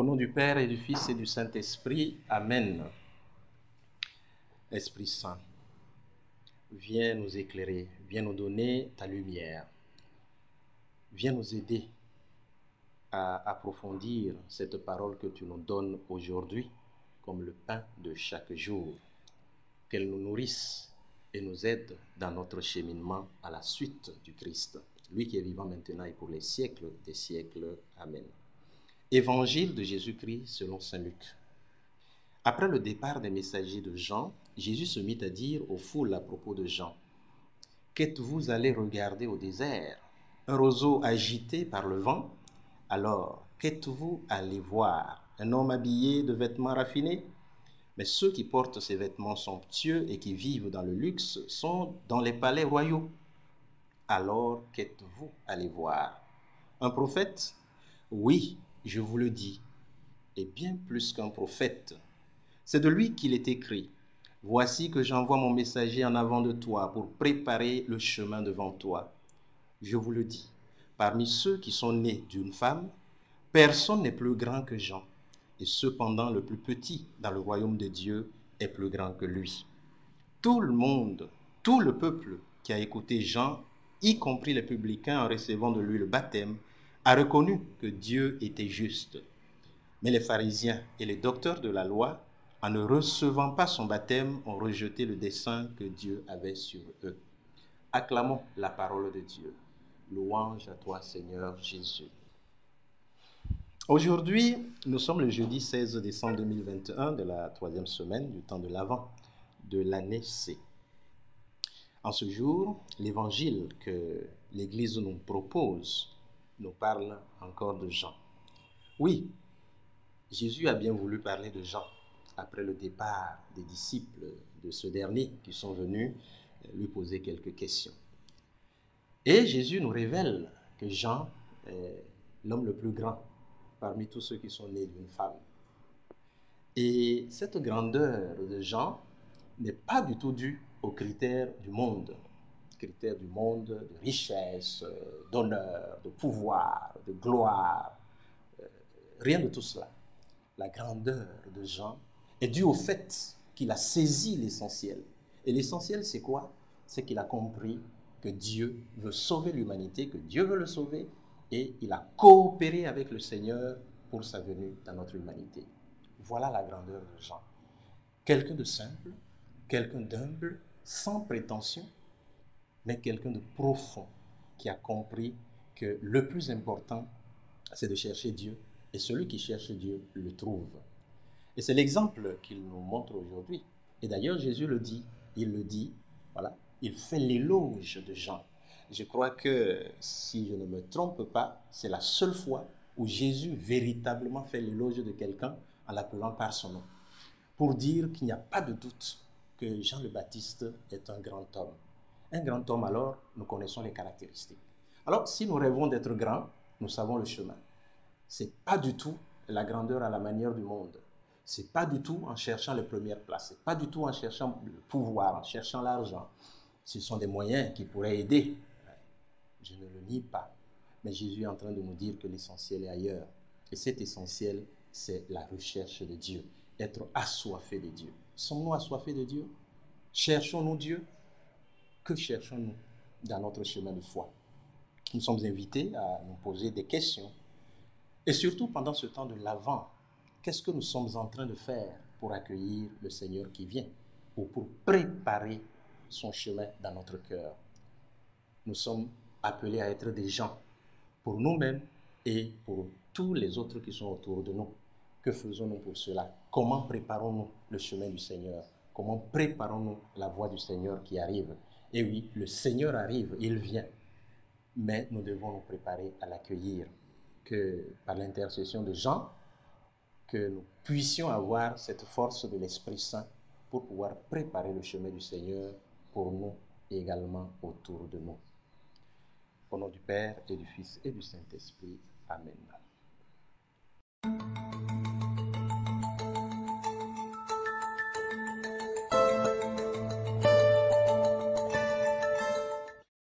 Au nom du Père et du Fils et du Saint-Esprit, Amen. Esprit Saint, viens nous éclairer, viens nous donner ta lumière. Viens nous aider à approfondir cette parole que tu nous donnes aujourd'hui comme le pain de chaque jour. Qu'elle nous nourrisse et nous aide dans notre cheminement à la suite du Christ, lui qui est vivant maintenant et pour les siècles des siècles. Amen. Évangile de Jésus-Christ selon saint Luc. Après le départ des messagers de Jean, Jésus se mit à dire aux foules à propos de Jean: « Qu'êtes-vous allés regarder au désert? Un roseau agité par le vent? Alors, qu'êtes-vous allés voir? Un homme habillé de vêtements raffinés? Mais ceux qui portent ces vêtements somptueux et qui vivent dans le luxe sont dans les palais royaux. Alors, qu'êtes-vous allés voir? Un prophète? Oui, je vous le dis, et bien plus qu'un prophète. C'est de lui qu'il est écrit: « Voici que j'envoie mon messager en avant de toi pour préparer le chemin devant toi. » Je vous le dis, parmi ceux qui sont nés d'une femme, personne n'est plus grand que Jean, et cependant le plus petit dans le royaume de Dieu est plus grand que lui. Tout le monde, tout le peuple qui a écouté Jean, y compris les publicains en recevant de lui le baptême, a reconnu que Dieu était juste. Mais les pharisiens et les docteurs de la loi, en ne recevant pas son baptême, ont rejeté le dessein que Dieu avait sur eux. Acclamons la parole de Dieu. Louange à toi, Seigneur Jésus. Aujourd'hui, nous sommes le jeudi 16 décembre 2021 de la troisième semaine du temps de l'Avent de l'année C. En ce jour, l'évangile que l'Église nous propose nous parle encore de Jean. Oui, Jésus a bien voulu parler de Jean après le départ des disciples de ce dernier qui sont venus lui poser quelques questions. Et Jésus nous révèle que Jean est l'homme le plus grand parmi tous ceux qui sont nés d'une femme. Et cette grandeur de Jean n'est pas du tout due aux critères du monde. Critères du monde de richesse, d'honneur, de pouvoir, de gloire. Rien de tout cela. La grandeur de Jean est due au fait qu'il a saisi l'essentiel. Et l'essentiel, c'est quoi? C'est qu'il a compris que Dieu veut sauver l'humanité, que Dieu veut le sauver, et il a coopéré avec le Seigneur pour sa venue dans notre humanité. Voilà la grandeur de Jean. Quelqu'un de simple, quelqu'un d'humble, sans prétention, mais quelqu'un de profond qui a compris que le plus important, c'est de chercher Dieu, et celui qui cherche Dieu le trouve. Et c'est l'exemple qu'il nous montre aujourd'hui. Et d'ailleurs, Jésus le dit, voilà, il fait l'éloge de Jean. Je crois que, si je ne me trompe pas, c'est la seule fois où Jésus véritablement fait l'éloge de quelqu'un en l'appelant par son nom, pour dire qu'il n'y a pas de doute que Jean le Baptiste est un grand homme. Un grand homme, alors, nous connaissons les caractéristiques. Alors, si nous rêvons d'être grands, nous savons le chemin. Ce n'est pas du tout la grandeur à la manière du monde. Ce n'est pas du tout en cherchant les premières places. Ce n'est pas du tout en cherchant le pouvoir, en cherchant l'argent. Ce sont des moyens qui pourraient aider. Je ne le nie pas. Mais Jésus est en train de nous dire que l'essentiel est ailleurs. Et cet essentiel, c'est la recherche de Dieu. Être assoiffé de Dieu. Sommes-nous assoiffés de Dieu? Cherchons-nous Dieu? Que cherchons-nous dans notre chemin de foi? Nous sommes invités à nous poser des questions. Et surtout pendant ce temps de l'Avent, qu'est-ce que nous sommes en train de faire pour accueillir le Seigneur qui vient ou pour préparer son chemin dans notre cœur? Nous sommes appelés à être des gens pour nous-mêmes et pour tous les autres qui sont autour de nous. Que faisons-nous pour cela? Comment préparons-nous le chemin du Seigneur? Comment préparons-nous la voie du Seigneur qui arrive? Et oui, le Seigneur arrive, il vient, mais nous devons nous préparer à l'accueillir. Que par l'intercession de Jean, que nous puissions avoir cette force de l'Esprit Saint pour pouvoir préparer le chemin du Seigneur pour nous et également autour de nous. Au nom du Père et du Fils et du Saint-Esprit. Amen.